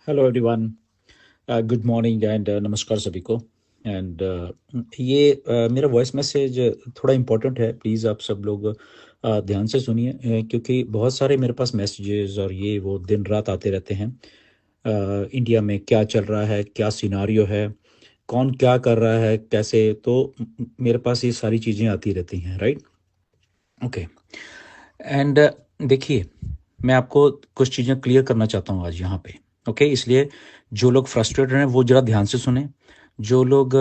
Hello everyone, good morning and नमस्कार सभी को। एंड ये मेरा वॉइस मैसेज थोड़ा इम्पोर्टेंट है, प्लीज़ आप सब लोग ध्यान से सुनिए, क्योंकि बहुत सारे मेरे पास मैसेजेस और ये वो दिन रात आते रहते हैं। इंडिया में क्या चल रहा है, क्या सिनारियो है, कौन क्या कर रहा है, कैसे, तो मेरे पास ये सारी चीज़ें आती रहती हैं, राइट। ओके। एंड देखिए, मैं आपको कुछ चीज़ें क्लियर करना चाहता हूँ आज यहाँ पे। ओके, इसलिए जो लोग फ्रस्ट्रेटेड हैं वो ज़रा ध्यान से सुने। जो लोग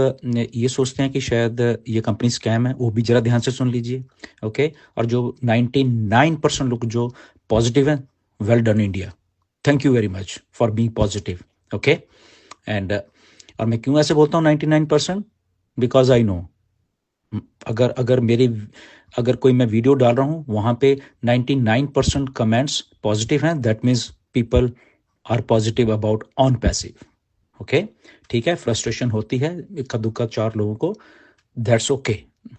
ये सोचते हैं कि शायद ये कंपनी स्कैम है, वो भी ज़रा ध्यान से सुन लीजिए। ओके। और जो 99% लोग जो पॉजिटिव हैं, well done India, thank you very much for being positive. Okay. And और मैं क्यों ऐसे बोलता हूँ 99%? बिकॉज आई नो, अगर अगर मेरी अगर कोई मैं वीडियो डाल रहा हूँ वहाँ पे 99% कमेंट्स पॉजिटिव हैं, that means people are positive about on passive. Okay, ठीक है। फ्रस्ट्रेशन होती है इक्का दुक्का चार लोगों को, दैट्स ओके,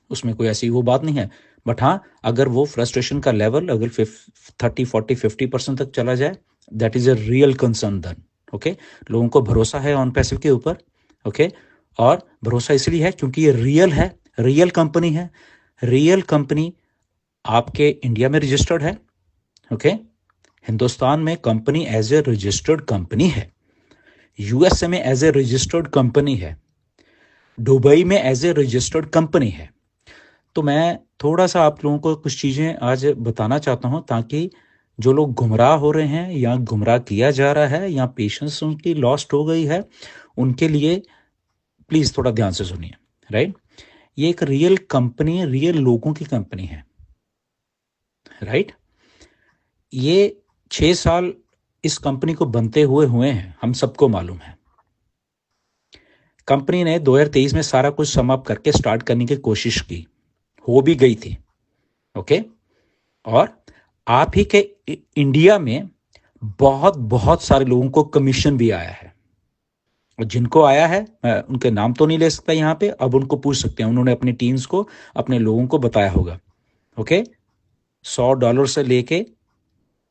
उसमें कोई ऐसी वो बात नहीं है। बट हाँ, अगर वो फ्रस्ट्रेशन का लेवल अगर 30 40 50% तक चला जाए, that is a real concern then. Okay, लोगों को भरोसा है ऑन पैसिव के ऊपर। ओके, और भरोसा इसलिए है क्योंकि ये रियल है, रियल कंपनी है। रियल कंपनी आपके इंडिया में रजिस्टर्ड है। ओके, हिंदुस्तान में company as a registered company है, यूएसए में एज ए रजिस्टर्ड कंपनी है, दुबई में एज ए रजिस्टर्ड कंपनी है। तो मैं थोड़ा सा आप लोगों को कुछ चीज़ें आज बताना चाहता हूं, ताकि जो लोग गुमराह हो रहे हैं या गुमराह किया जा रहा है या पेशेंस उनकी लॉस्ट हो गई है, उनके लिए प्लीज़ थोड़ा ध्यान से सुनिए। राइट, ये एक रियल कंपनी, रियल लोगों की कंपनी है। राइट, ये 6 साल इस कंपनी को बनते हुए हुए हैं, हम सबको मालूम है। कंपनी ने 2023 में सारा कुछ सम अप करके स्टार्ट करने की कोशिश की, हो भी गई थी। ओके, और आप ही के इंडिया में बहुत बहुत सारे लोगों को कमीशन भी आया है। और जिनको आया है, मैं उनके नाम तो नहीं ले सकता यहाँ पे, अब उनको पूछ सकते हैं, उन्होंने अपनी टीम्स को, अपने लोगों को बताया होगा। ओके, $100 से लेके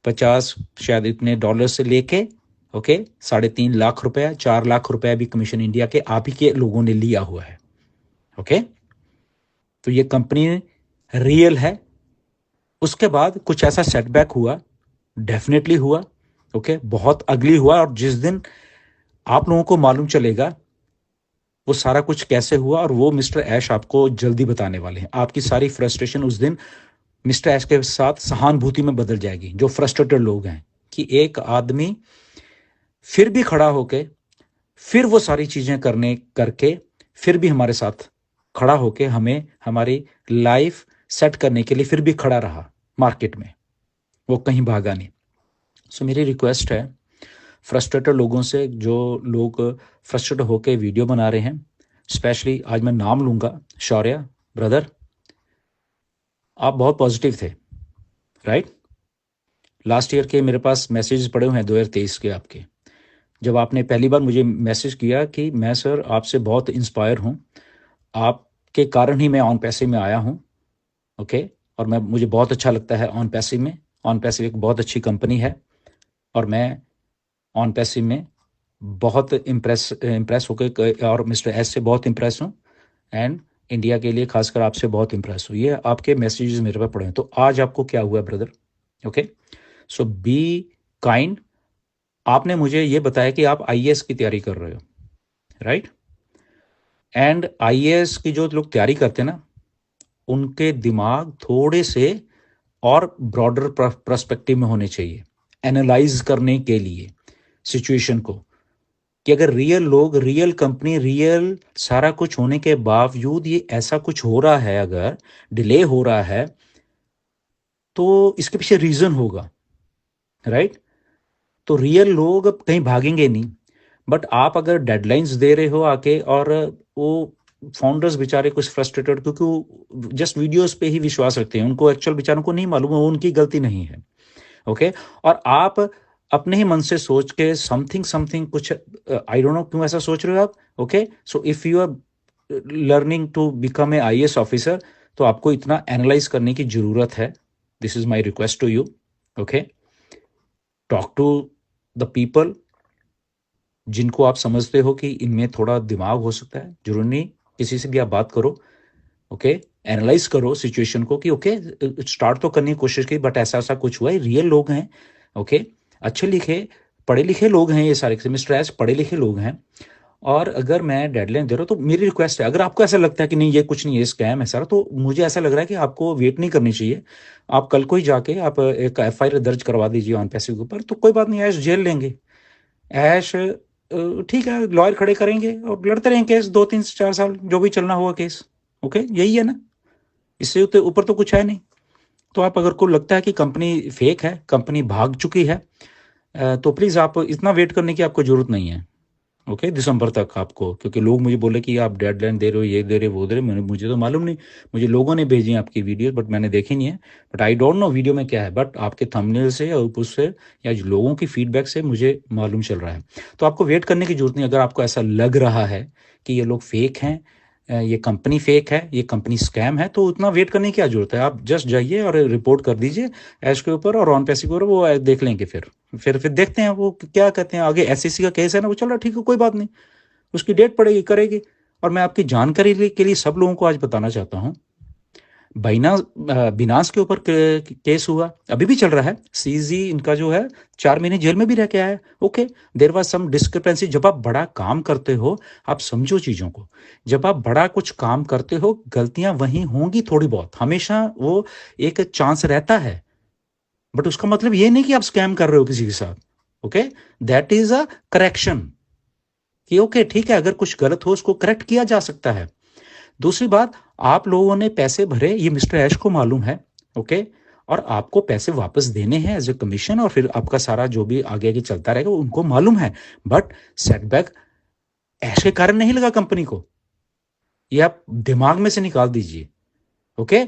50 शायद इतने डॉलर से लेके, ओके, 3.5 लाख रुपया, 4 लाख रुपया भी कमीशन इंडिया के आप ही के लोगों ने लिया हुआ है। ओके, तो ये कंपनी रियल है। उसके बाद कुछ ऐसा सेटबैक हुआ, डेफिनेटली हुआ। ओके, बहुत अगली हुआ, और जिस दिन आप लोगों को मालूम चलेगा वो सारा कुछ कैसे हुआ, और वो मिस्टर ऐश आपको जल्दी बताने वाले हैं। आपकी सारी फ्रस्ट्रेशन उस दिन मिस्टर ऐश के साथ सहानुभूति में बदल जाएगी। जो फ्रस्ट्रेटेड लोग हैं कि एक आदमी फिर भी खड़ा होके, फिर वो सारी चीजें करने करके, फिर भी हमारे साथ खड़ा होके हमें हमारी लाइफ सेट करने के लिए फिर भी खड़ा रहा मार्केट में, वो कहीं भागा नहीं। सो मेरी रिक्वेस्ट है फ्रस्ट्रेटेड लोगों से, जो लोग फ्रस्ट्रेटेड होकर वीडियो बना रहे हैं, स्पेशली आज मैं नाम लूंगा, शौर्य ब्रदर, आप बहुत पॉजिटिव थे। राइट, लास्ट ईयर के मेरे पास मैसेजेस पड़े हुए हैं 2023 के आपके, जब आपने पहली बार मुझे मैसेज किया कि मैं सर आपसे बहुत इंस्पायर हूँ, आपके कारण ही मैं ऑन पैसे में आया हूँ। ओके, और मैं मुझे बहुत अच्छा लगता है ऑन पैसे में। ऑन पैसे एक बहुत अच्छी कंपनी है, और मैं ऑन पैसे में बहुत इम्प्रेस होकर और मिस्टर एस से बहुत इम्प्रेस हूँ, एंड इंडिया के लिए खासकर आपसे बहुत इम्प्रेस हूँ। ये आपके मैसेजेस मेरे पास पड़े हैं। तो आज आपको क्या हुआ brother? Okay, so be kind. आपने मुझे ये बताया कि आप आईएएस की तैयारी कर रहे हो, राइट। एंड आईएएस की जो लोग तैयारी करते हैं ना, उनके दिमाग थोड़े से और ब्रॉडर पर्सपेक्टिव में होने चाहिए, एनालाइज करने के लिए सिचुएशन को, कि अगर रियल लोग, रियल कंपनी, रियल सारा कुछ होने के बावजूद ये ऐसा कुछ हो रहा है, अगर डिले हो रहा है, तो इसके पीछे रीजन होगा, राइट। तो रियल लोग अब कहीं भागेंगे नहीं। बट आप अगर डेडलाइंस दे रहे हो आके, और वो फाउंडर्स बेचारे कुछ फ्रस्ट्रेटेड, क्योंकि वो जस्ट वीडियोस पे ही विश्वास रखते हैं, उनको एक्चुअल बेचारों को नहीं मालूम है, वो उनकी गलती नहीं है। ओके, और आप अपने ही मन से सोच के समथिंग समथिंग कुछ, आई डोंट नो क्यों ऐसा सोच रहे हो आप। Okay, so if you are learning to become an IAS officer, तो आपको इतना एनालाइज करने की जरूरत है। This is my request to you. Okay, talk to the people, जिनको आप समझते हो कि इनमें थोड़ा दिमाग हो सकता है, जरूरी नहीं, किसी से भी आप बात करो, ओके, एनालाइज करो सिचुएशन को कि ओके स्टार्ट तो करने की कोशिश की बट ऐसा ऐसा कुछ हुआ है, रियल लोग हैं, ओके, अच्छे लिखे पढ़े लिखे लोग हैं, ये सारे मिस्टर एस पढ़े लिखे लोग हैं। और अगर मैं डेडलाइन दे रहा हूँ तो मेरी रिक्वेस्ट है, अगर आपको ऐसा लगता है कि नहीं ये कुछ नहीं है, स्कैम है सारा, तो मुझे ऐसा लग रहा है कि आपको वेट नहीं करनी चाहिए, आप कल को ही जाके आप एक एफआईआर दर्ज करवा दीजिए ऑन पैसे के ऊपर, तो कोई बात नहीं, ऐश झेल लेंगे, ऐश ठीक है, लॉयर खड़े करेंगे और लड़ते रहेंगे केस 2 3 4 साल, जो भी चलना होगा केस, ओके, यही है ना, इससे ऊपर तो कुछ है नहीं। तो आप अगर को लगता है कि कंपनी फेक है, कंपनी भाग चुकी है, तो प्लीज़ आप इतना वेट करने की आपको ज़रूरत नहीं है, ओके, दिसंबर तक आपको, क्योंकि लोग मुझे बोले कि आप डेडलाइन दे रहे हो, ये दे रहे वो दे रहे, मुझे तो मालूम नहीं, मुझे लोगों ने भेजी आपकी वीडियो बट मैंने देखी नहीं है, but I don't know video में क्या है, बट आपके थंबनेल से और उससे या लोगों की फीडबैक से मुझे मालूम चल रहा है। तो आपको वेट करने की जरूरत नहीं, अगर आपको ऐसा लग रहा है कि ये लोग फेक हैं, ये कंपनी फेक है, ये कंपनी स्कैम है, तो उतना वेट करने की क्या जरूरत है, आप जस्ट जाइए और रिपोर्ट कर दीजिए ऐश के ऊपर और ऑन पैसे के ऊपर, वो देख लेंगे, फिर देखते हैं वो क्या कहते हैं आगे। एसईसी का केस है ना, वो चल रहा, ठीक है, कोई बात नहीं, उसकी डेट पड़ेगी, करेगी। और मैं आपकी जानकारी के लिए सब लोगों को आज बताना चाहता हूं, बिनास के ऊपर केस हुआ, अभी भी चल रहा है, सीजी इनका जो है 4 महीने जेल में भी रह के आया है, okay, there was some discrepancy. जब आप बड़ा काम करते हो, आप समझो चीजों को, जब आप बड़ा कुछ काम करते हो, गलतियां वहीं होंगी थोड़ी बहुत, हमेशा वो एक चांस रहता है, बट उसका मतलब ये नहीं कि आप स्कैम कर रहे हो किसी के साथ, okay, that is a correction, कि ओके ठीक है, अगर कुछ गलत हो उसको करेक्ट किया जा सकता है। दूसरी बात, आप लोगों ने पैसे भरे, ये मिस्टर ऐश को मालूम है, ओके, और आपको पैसे वापस देने हैं एज ए कमीशन, और फिर आपका सारा जो भी आगे आगे चलता रहेगा उनको मालूम है, बट सेटबैक ऐश के कारण नहीं लगा कंपनी को, ये आप दिमाग में से निकाल दीजिए, ओके।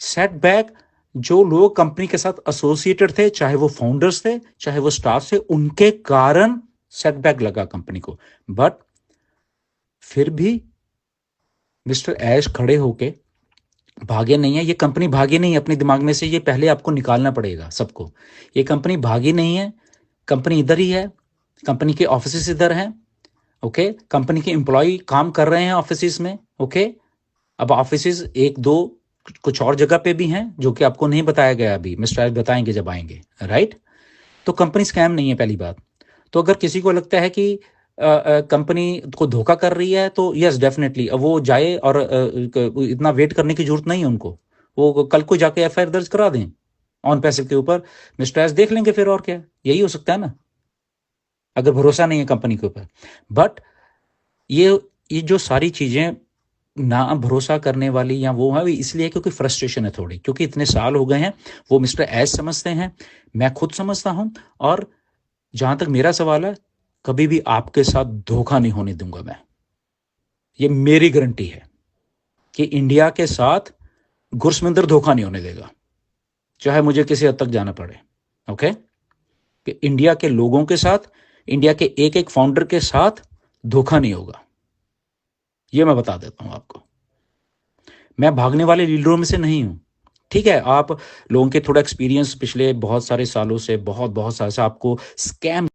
सेटबैक जो लोग कंपनी के साथ एसोसिएटेड थे, चाहे वो फाउंडर्स थे, चाहे वो स्टाफ थे, उनके कारण सेटबैक लगा कंपनी को, बट फिर भी मिस्टर ऐश खड़े होके भागे नहीं है, ये कंपनी भागी नहीं है अपने दिमाग में से, ये पहले आपको निकालना पड़ेगा सबको, ये कंपनी भागी नहीं है, कंपनी इधर ही है, कंपनी के ऑफिस इधर हैं, ओके, कंपनी के एम्प्लॉय काम कर रहे हैं ऑफिस में, ओके, अब ऑफिस एक दो कुछ और जगह पे भी हैं जो कि आपको नहीं बताया गया अभी, मिस्टर ऐश बताएंगे जब आएंगे, राइट। तो कंपनी स्कैम नहीं है पहली बात। तो अगर किसी को लगता है कि कंपनी को धोखा कर रही है, तो यस डेफिनेटली वो जाए, और इतना वेट करने की जरूरत नहीं है उनको, वो कल को जाके एफआईआर दर्ज करा दें ऑन पैसिव के ऊपर, मिस्टर एस देख लेंगे फिर, और क्या, यही हो सकता है ना, अगर भरोसा नहीं है कंपनी के ऊपर। बट ये जो सारी चीजें ना भरोसा करने वाली या वो है, इसलिए क्योंकि फ्रस्ट्रेशन है थोड़ी, क्योंकि इतने साल हो गए हैं, वो मिस्टर एस समझते हैं, मैं खुद समझता हूं, और जहां तक मेरा सवाल है, कभी भी आपके साथ धोखा नहीं होने दूंगा मैं, ये मेरी गारंटी है कि इंडिया के साथ गुरसमिंदर धोखा नहीं होने देगा, चाहे मुझे किसी हद तक जाना पड़े, ओके, कि इंडिया के लोगों के साथ, इंडिया के एक एक फाउंडर के साथ धोखा नहीं होगा, ये मैं बता देता हूं आपको। मैं भागने वाले लीडरों में से नहीं हूं, ठीक है, आप लोगों के थोड़ा एक्सपीरियंस पिछले बहुत सारे सालों से, बहुत बहुत साल से आपको स्कैम